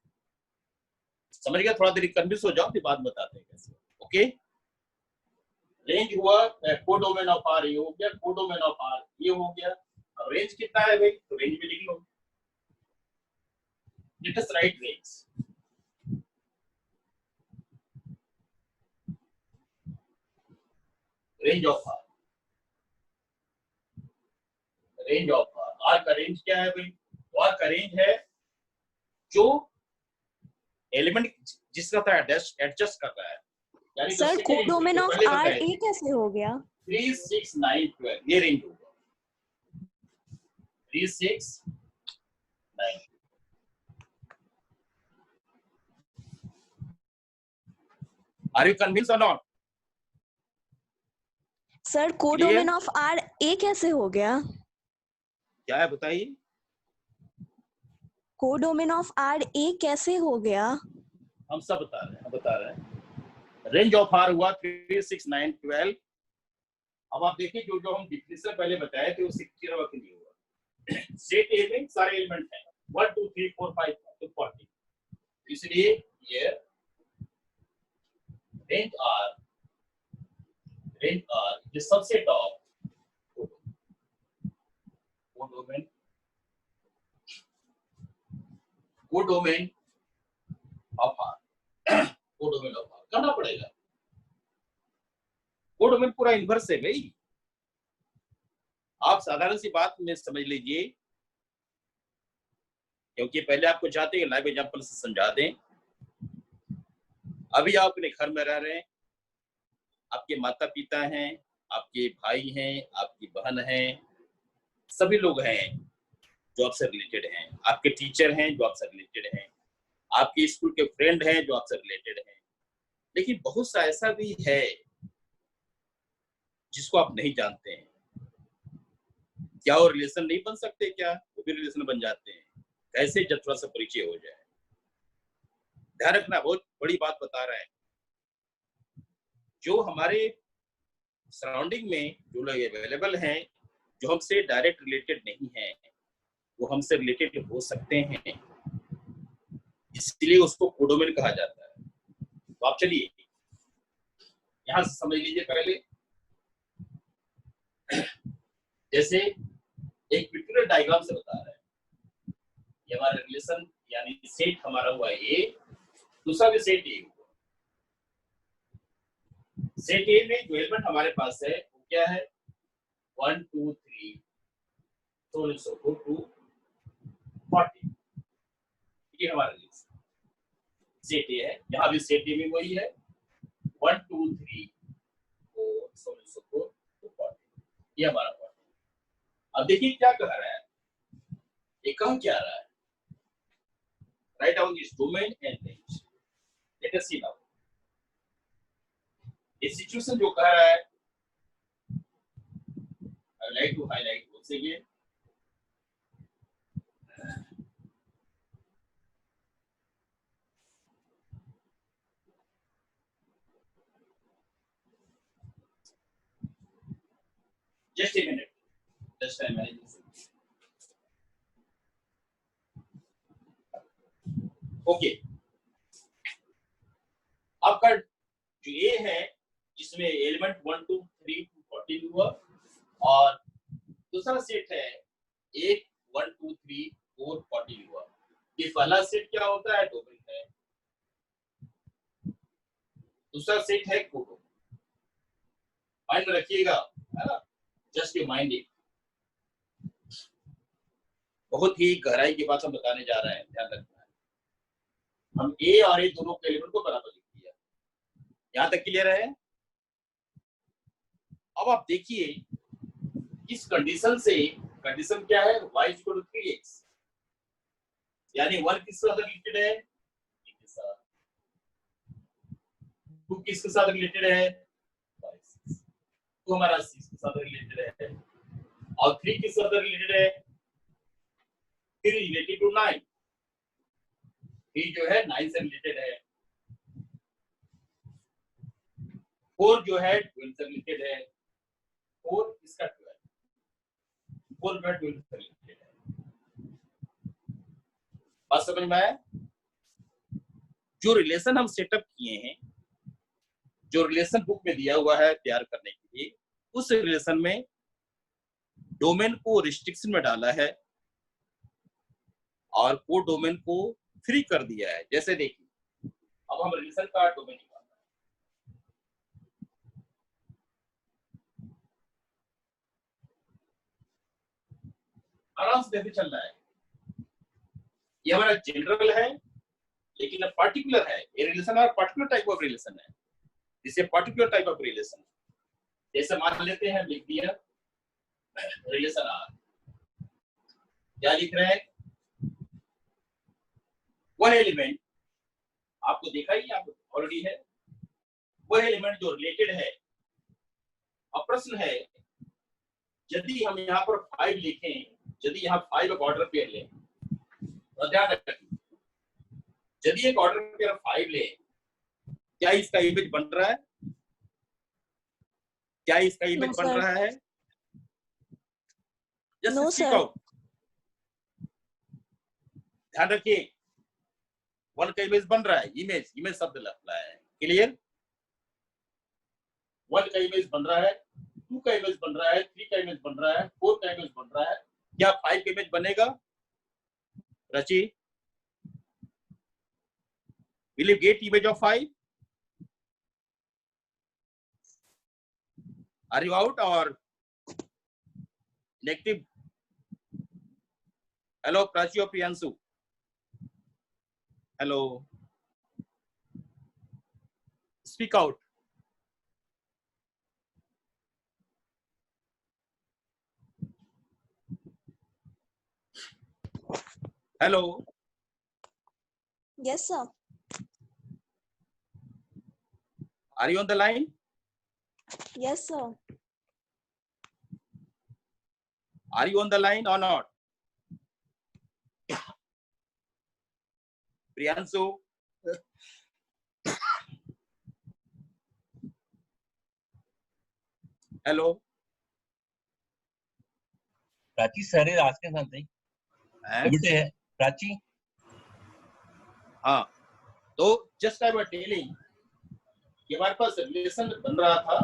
समझ गया? थोड़ा देर कन्फ्यूज हो जाओ, फिर बाद में बताते हैं कैसे। ओके, रेंज हुआ, कोडोमेन ऑफ आर ये हो गया, कोडोमेन ऑफ आर ये हो गया। अब रेंज कितना है भाई? तो रेंज में लिख लो, let us write range. Range of R, range of R, R का रेंज क्या है भाई? आर का रेंज है जो एलिमेंट जिसका था एडजस्ट कर रहा है, यानी sir codomain of R A कैसे हो गया? 3, 6, 9, 12 ये रेंज होगा। 3, 6, 9। Are you convinced or not? Sir codomain of R A कैसे हो गया? क्या है बताइए? कोडोमेन ऑफ आर ए कैसे हो गया? हम सब बता रहे हैं। रेंज ऑफ आर हुआ 3, 6, 9, 12। अब आप देखिए, जो जो हम डिफिनेशन पहले बताए थे उससे क्लियर हुआ कि नहीं हुआ। सेट ए में सारे एलिमेंट हैं, 1, 2, 3, 4, 5 to 40। इसलिए ये range R is subset of codomain of R. Codomain of R करना पड़ेगा। कोडोमेन पूरा इन्वर्स है भाई। आप साधारण सी बात में समझ लीजिए, क्योंकि पहले आपको चाहते हैं लाइव एग्जांपल से समझा दें। अभी आप अपने घर में रह रहे हैं, आपके माता पिता हैं, आपके भाई हैं, आपकी बहन है, सभी लोग हैं जो आपसे रिलेटेड हैं, आपके टीचर हैं जो आपसे रिलेटेड हैं, आपके स्कूल के फ्रेंड हैं जो आपसे रिलेटेड हैं। लेकिन बहुत सा ऐसा भी है जिसको आप नहीं जानते हैं। क्या वो रिलेशन नहीं बन सकते? क्या वो भी रिलेशन बन जाते हैं? कैसे? जब थोड़ा सा परिचय हो जाए। ध्यान रखना, बहुत बड़ी बात बता रहा है। जो हमारे सराउंडिंग में जो लोग अवेलेबल हैं, जो हमसे डायरेक्ट रिलेटेड नहीं है, वो हमसे रिलेटेड हो सकते हैं, इसलिए उसको कोडोमेन कहा जाता है। तो आप चलिए यहां से समझ लीजिए पहले। जैसे एक पिक्चर डायग्राम से बता रहा है, ये हमारा रिलेशन यानी सेट हमारा हुआ ए, दूसरा भी सेट ए हुआ। सेट ए में जो एलिमेंट हमारे पास है वो क्या है? 1 2 3 so go to 40। ये हमारा रिलेशन सेट ए है। यहाँ भी सेट ए में वही है, 1 2 3 4 so go to 40। ये हमारा 40। अब देखिए क्या कह रहा है, ये कह क्या रहा है? Write down this domain and range. Let us see now ये सिचुएशन जो कह रहा है। I like to highlight once again। Just a minute, just I'm managing this। Okay, आपका जो ए है जिसमें एलिमेंट 1 2 3 14 हुआ, और दूसरा सेट है 1 1 2 3 4 14 हुआ। ये पहला सेट क्या होता है? डोमेन है। दूसरा सेट है कोडो। माइंड में रखिएगा, है ना? Just you mind it. बहुत ही गहराई की बात हम बताने जा रहे हैं, ध्यान रखना है। हम ए और ए दोनों के एलिमेंट को बराबर लिख दिया। यहाँ तक क्लियर है? अब आप देखिए इस कंडीशन से, कंडीशन क्या है? y = 3x, यानी 1 किसके साथ रिलेटेड है? e के साथ। 2 किसके साथ रिलेटेड है? 6। तो हमारा 6 के साथ रिलेटेड है। और 3 किसके साथ रिलेटेड है? 3 रिलेटेड टू 9। 3 जो है 9 से रिलेटेड है। 4 जो है 12 से रिलेटेड है। 4 इसका 12, 4 जो है 12 से रिलेटेड है। बात समझ में आया? जो रिलेशन हम सेटअप किए हैं, जो रिलेशन बुक में दिया हुआ है तैयार करने के लिए, उस रिलेशन में डोमेन को रिस्ट्रिक्शन में डाला है और को डोमेन को फ्री कर दिया है। जैसे देखिए, अब हम रिलेशन का डोमेन निकालना है। आराम से देखते चलना है। ये हमारा जनरल है, लेकिन अब पार्टिकुलर है। ये रिलेशन और पार्टिकुलर टाइप ऑफ रिलेशन है। इसे पार्टिकुलर टाइप ऑफ रिलेशन, जैसे मान लेते हैं लिख दिया रिलेशन आर। क्या लिख रहे हैं? वह एलिमेंट आपको देखा ही आप ऑलरेडी है, वह एलिमेंट जो रिलेटेड है। अब प्रश्न है, यदि हम यहाँ पर 5 लिखें, यदि यहाँ 5 एक ऑर्डर पेयर लें, तो ध्यान रखिए, यदि एक ऑर्डर पेयर 5 ले, क्या इसका इमेज बन रहा है? क्या इसका इमेज बन रहा है? No speak sir. आउट। ध्यान रखिए, 1 का इमेज बन रहा है। इमेज, इमेज शब्द लगता है। क्लियर? 1 का इमेज बन रहा है, 2 का इमेज बन रहा है, 3 का इमेज बन रहा है, 4 का इमेज बन रहा है। क्या 5 का इमेज बनेगा? रची, will you get image of 5? Are you out or negative? Hello, Prachi or Priyansu? Hello. Speak out. Hello. Yes, sir. Are you on the line? Yes, sir. Are you on the line or not? Priyanshu. Hello. Prachi sir is asking something. बेटे प्राची. हाँ, तो just I was telling कि हमारे पास relation बन रहा था,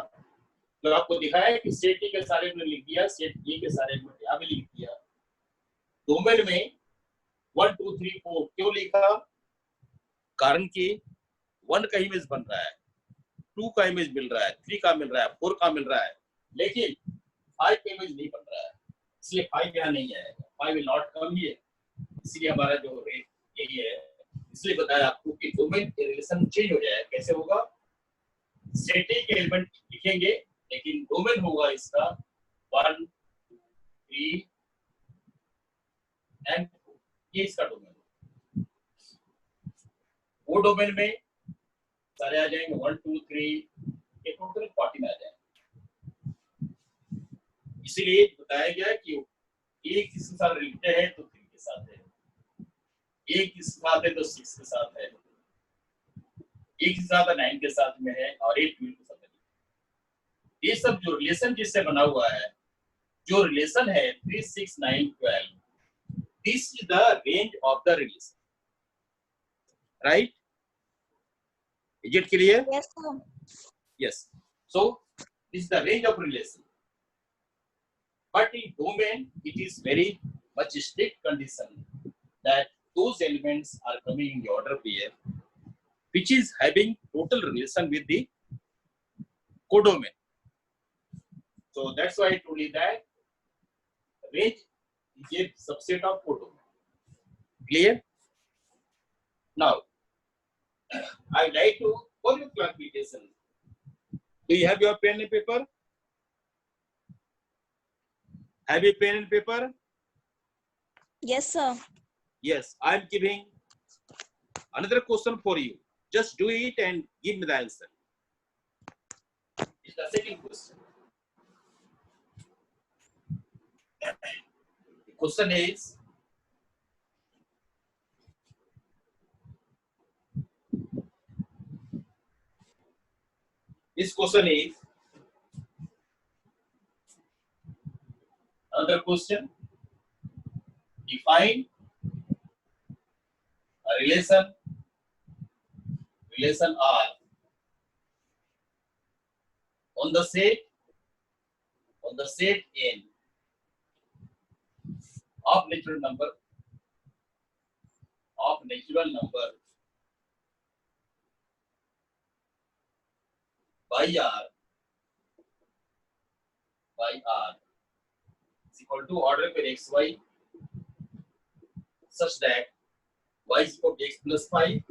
जो आपको दिखाया कि सेट टी के सारे में लिख दिया, सेट ए के सारे में यहाँ भी लिख दिया। डोमेन में 1 2 3 4 क्यों लिखा? कारण कि 1 का इमेज बन रहा है, 2 का इमेज मिल रहा है, 3 का मिल रहा है, 4 का मिल रहा है, लेकिन 5 का इमेज नहीं बन रहा है, इसलिए 5 यहाँ नहीं आएगा, 5 विल नॉट कम हियर। इसलिए हमारा जो रेट यही है, इसलिए बताया आपको कि डोमेन के रिलेशन चेंज हो जाए। कैसे होगा? सेट के एलिमेंट लिखेंगे, लेकिन डोमेन होगा इसका 1 3 एंड 4, ये इसका डोमेन। वो डोमेन में सारे आ जाएंगे 1 2 3, ये टोटल 14 आ जाएंगे। इसीलिए बताया गया कि एक किसके साथ रिलेटेड है तो 3 के साथ है, एक किसके साथ है तो 6 के साथ है, एक के साथ 9 के साथ में है, और एक 12 के साथ है। ये सब जो रिलेशन जिससे बना हुआ है, जो रिलेशन है 3 6 9 12, this is the range of the relation, right? Is it clear? Yes, sir. Yes. So this is the range of relation. But in domain, it is very much strict condition that those elements are coming in the order pair, which is having total relation with the codomain. So that's why I told you that range is a subset of codomain. Clear? Now, I would like to, for your clarification, do you have your pen and paper? Have you pen and paper? Yes, sir. Yes, I am giving another question for you. Just do it and give me the answer. It's the second question. The question is, this question is another question. Define a relation R on the set N of natural number by R is equal to order pair xy such that y is equal to x plus 5,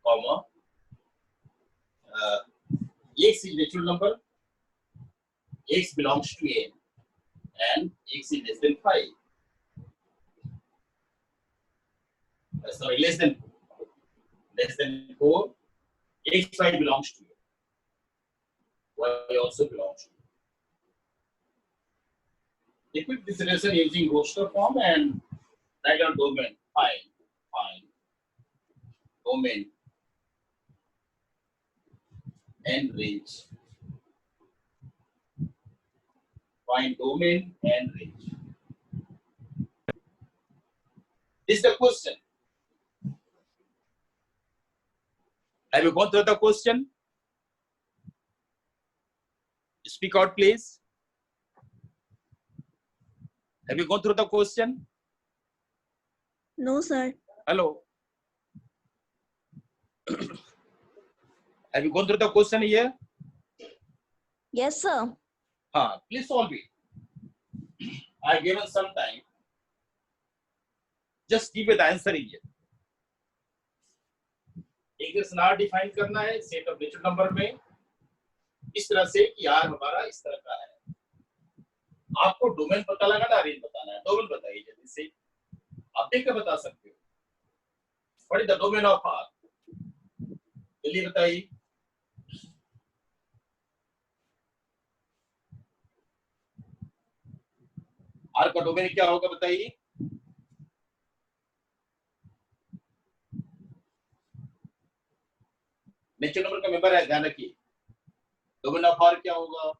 comma x is natural number, x belongs to N, and x is less than 5. Sorry, less than 4, x5 belongs to N, y also belongs to N. Equip this relation using roster form and write down domain. Fine. Domain and range. Find domain and range. This is the question. Have you gone through the question? Speak out, please. Have you gone through the question? No, sir. Hello. Have you gone through the question here? Yes, sir. Please solve it. I have given some time. Just give it the answer here. एक relation R define करना है set of natural number में, इस तरह से कि R हमारा इस तरह का है, आपको डोमेन पता लगाना, रेंज बताना है। डोमेन बताइए जल्दी से, आप देख के बता सकते हो। What is the domain of R, जल्दी बताइए। आर का डोमेन क्या होगा बताइए। नेचुरल नंबर का मेंबर है, ध्यान रखिए। डोमेन ऑफ आर क्या होगा?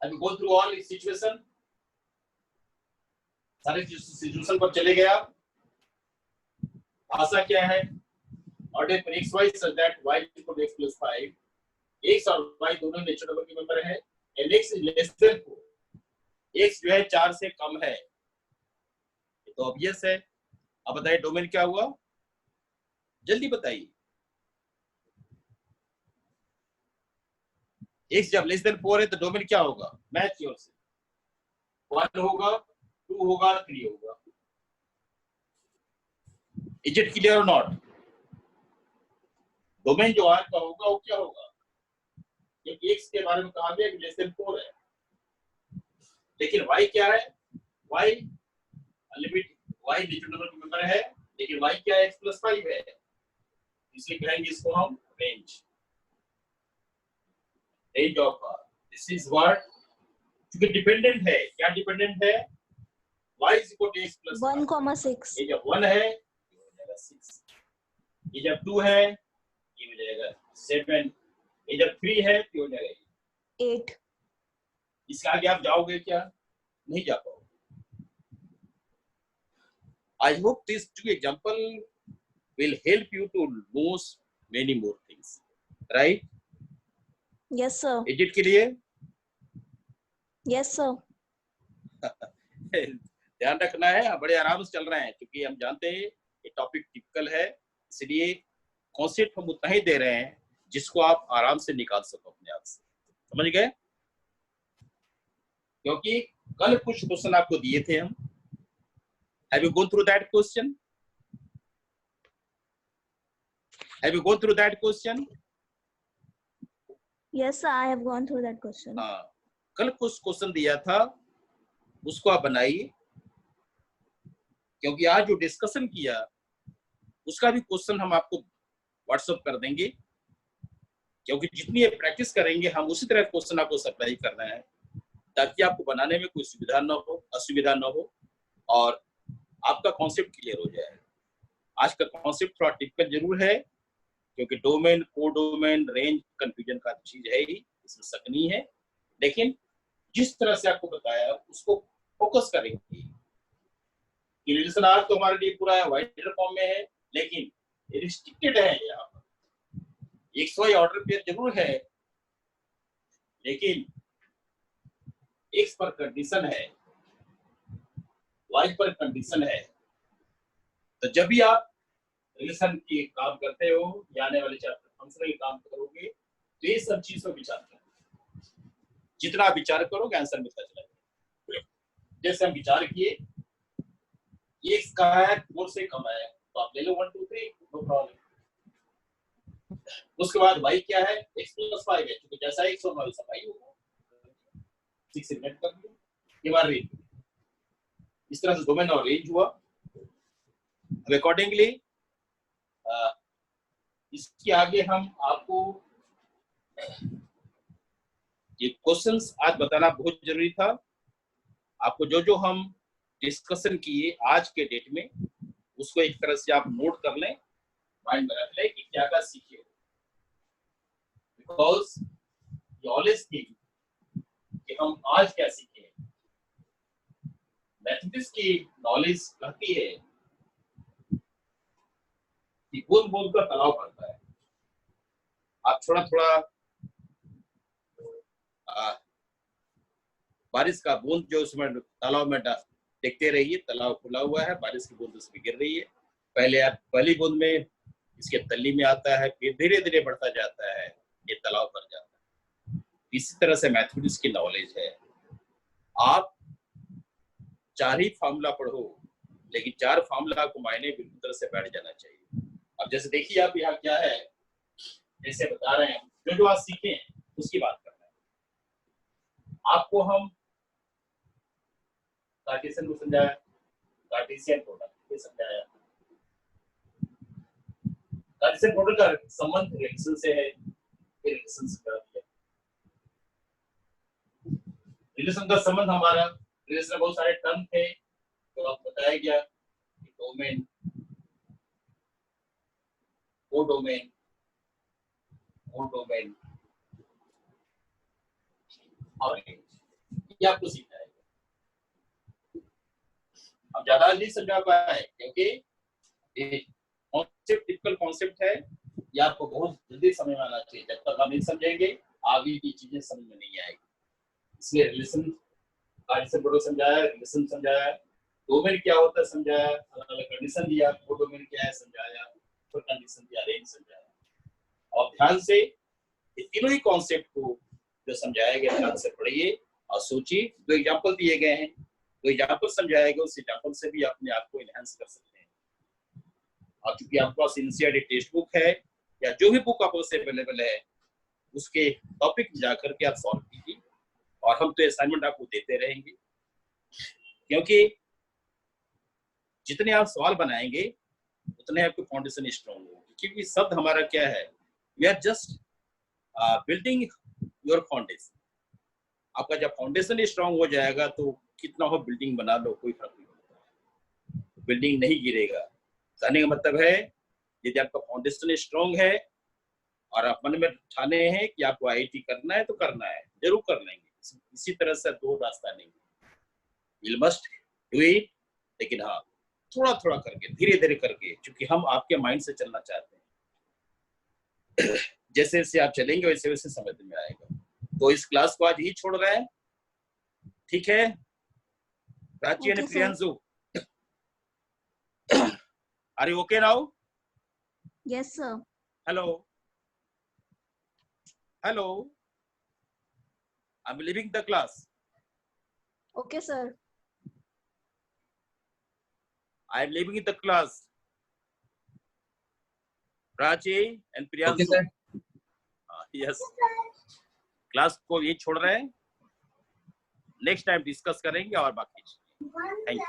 Have you gone through all this situation? सारे सिचुएशन पर चले गए आप। भाषा क्या है? ऑर्डर पर x y such that y is equal to x plus 5, x और y दोनों नेचुरल नंबर के मेंबर है, and x is less than 4, x जो है 4 से कम है, ये तो ऑब्वियस है। अब बताइए डोमेन क्या हुआ, जल्दी बताइए। x जब लेस देन 4 है तो डोमेन क्या होगा? मैच योर से, 1 होगा, 2 होगा, 3 होगा। Is it clear or not? Domain जो आर का होगा वो क्या होगा? क्योंकि x के बारे में कहा गया कि लेस देन 4 है, लेकिन y क्या है? y limit, y natural number का मेंबर है, लेकिन y क्या है? x plus 5 है, इसलिए कहेंगे इसको हम range, range of R. This is what, क्योंकि डिपेंडेंट है, क्या डिपेंडेंट है? y is equal to x plus 5, 1,6. ये जब 1 है ये हो जाएगा 6, ये जब 2 है ये हो जाएगा 7, ये जब 3 है तो हो जाएगा 8. इसके आगे आप जाओगे क्या? नहीं जा पाओगे। I hope these two example will help you to know many more things, right? Yes, sir. Is it clear? Yes, sir. ध्यान रखना है, बड़े आराम से चल रहे हैं क्योंकि हम जानते हैं ये टॉपिक टिपिकल है, इसलिए कॉन्सेप्ट हम उतना ही दे रहे हैं जिसको आप आराम से निकाल सको अपने आप से, समझ गए? क्योंकि कल कुछ क्वेश्चन आपको दिए थे हम। Have you gone through that question? Have you gone through that question? Yes, sir. I have gone through that question. हाँ, कल कुछ क्वेश्चन दिया था उसको आप बनाइए, क्योंकि आज जो डिस्कशन किया उसका भी क्वेश्चन हम आपको व्हाट्सएप कर देंगे, क्योंकि जितनी ये प्रैक्टिस करेंगे हम उसी तरह क्वेश्चन आपको सप्लाई करना है ताकि आपको बनाने में कोई सुविधा न हो, असुविधा न हो और आपका कॉन्सेप्ट क्लियर हो जाए। आज का कॉन्सेप्ट थोड़ा टिपिकल जरूर है क्योंकि डोमेन, कोडोमेन, रेंज कंफ्यूजन का चीज है ही, इसमें शक नहीं है, लेकिन जिस तरह से आपको बताया उसको फोकस करेंगे। रिलेशन आर तो हमारे लिए पूरा वाइडर फॉर्म में है, लेकिन रिस्ट्रिक्टेड है, यहाँ पर एक्स वाई ऑर्डर पेयर जरूर है, लेकिन एक्स पर कंडीशन है, वाई पर कंडीशन है। तो जब भी आप रिलेशन की काम करते हो या आने वाले चैप्टर फंक्शन के काम करोगे तो ये सब चीज पर विचार करो, जितना विचार करोगे आंसर मिलता चला जाएगा। जैसे हम विचार किए एक्स का है 4 से कम है तो आप ले लो 1 2 3, नो प्रॉब्लम। उसके बाद y क्या है? x plus 5 है, क्योंकि जैसा x होगा वैसा y होगा, 6 से डिवाइड कर दिया, ये बार रेंज। इस तरह से डोमेन और रेंज हुआ। अब अकॉर्डिंगली इसके आगे हम आपको ये क्वेश्चंस आज बताना बहुत जरूरी था। आपको जो जो हम डिस्कशन किए आज के डेट में उसको एक तरह से आप नोट कर लें, माइंड में रख लें कि क्या क्या सीखे हो, बिकॉज यू ऑलवेज थिंक कि हम आज क्या सीखे। मैथमेटिक्स की नॉलेज कहती है कि बूंद बूंद का तालाब भरता है। आप थोड़ा थोड़ा बारिश का बूंद जो उसमें तालाब में देखते रहिए, तालाब खुला हुआ है, बारिश की बूंद उसमें गिर रही है, पहले आप पहली बूंद में इसके तली में आता है, फिर धीरे धीरे बढ़ता जाता है, ये तालाब भर जाता है। इसी तरह से मैथमेटिक्स की नॉलेज है। आप 4 ही फार्मूला पढ़ो, लेकिन 4 फार्मूला को मायने बिल्कुल तरह से बैठ जाना चाहिए। अब जैसे देखिए आप यहाँ क्या है, जैसे बता रहे हैं, जो जो आज सीखे हैं उसकी बात कर रहे हैं। आपको हम कार्टेशियन को समझाया, कार्टेशियन प्रोडक्ट ये समझाया। कार्टेशियन प्रोडक्ट का संबंध रिलेशन से है, ये रिलेशन समझा दिया। रिलेशन का संबंध हमारा, रिलेशन में बहुत सारे टर्म थे तो आपको बताया गया कि डोमेन, कोडोमेन, कोडोमेन और ये आपको सीखना है। अब ज्यादा नहीं समझा पाया है क्योंकि ये कॉन्सेप्ट टिपिकल कॉन्सेप्ट है, ये आपको बहुत जल्दी समझ में आना चाहिए। जब तक आप नहीं समझेंगे आगे की चीजें समझ में नहीं आएगी। इसलिए रिलेशन, कार्टेशियन प्रोडक्ट समझाया, रिलेशन समझाया, डोमेन क्या होता है समझाया, अलग कंडीशन दिया, कोडोमेन क्या है समझाया, फिर कंडीशन दिया, रेंज समझाया। और ध्यान से ये तीनों ही कॉन्सेप्ट को जो समझाया गया ध्यान से पढ़िए और सोचिए। दो एग्जांपल दिए गए हैं, दो एग्जांपल समझाया गया, उस एग्जांपल से भी अपने आप को एनहांस कर सकते हैं। और चूंकि आपके पास एनसीईआरटी टेक्स्ट बुक है या जो भी बुक आपको अवेलेबल है उसके टॉपिक जाकर के आप सॉल्व कीजिए। और हम तो असाइनमेंट आपको देते रहेंगे क्योंकि जितने आप सवाल बनाएंगे उतने आपके फाउंडेशन स्ट्रॉन्ग होगी। क्योंकि शब्द हमारा क्या है, we are just building your foundation. आपका जब फाउंडेशन स्ट्रॉन्ग हो जाएगा तो कितना हो बिल्डिंग बना लो, कोई फर्क नहीं पड़ता, बिल्डिंग नहीं गिरेगा। कहने का मतलब है यदि आपका फाउंडेशन स्ट्रॉन्ग है और आप मन में ठाने हैं कि आपको आईआईटी करना है तो करना है, जरूर कर लेंगे। इसी तरह से दो रास्ता नहीं, यू मस्ट डू इट। लेकिन हाँ, थोड़ा थोड़ा करके, धीरे धीरे करके, क्योंकि हम आपके माइंड से चलना चाहते हैं। जैसे जैसे आप चलेंगे वैसे वैसे समझ में आएगा। तो इस क्लास को आज ही छोड़ रहे हैं, ठीक है? Prachi and Priyanshu, are you okay now? Yes, sir. Hello. Hello. I'm leaving the class. Okay, sir. I'm leaving the class. Prachi and Priyanshu. Okay, sir. Yes. Class को ये छोड़ रहे हैं, नेक्स्ट टाइम डिस्कस करेंगे और बाकी। Thank you.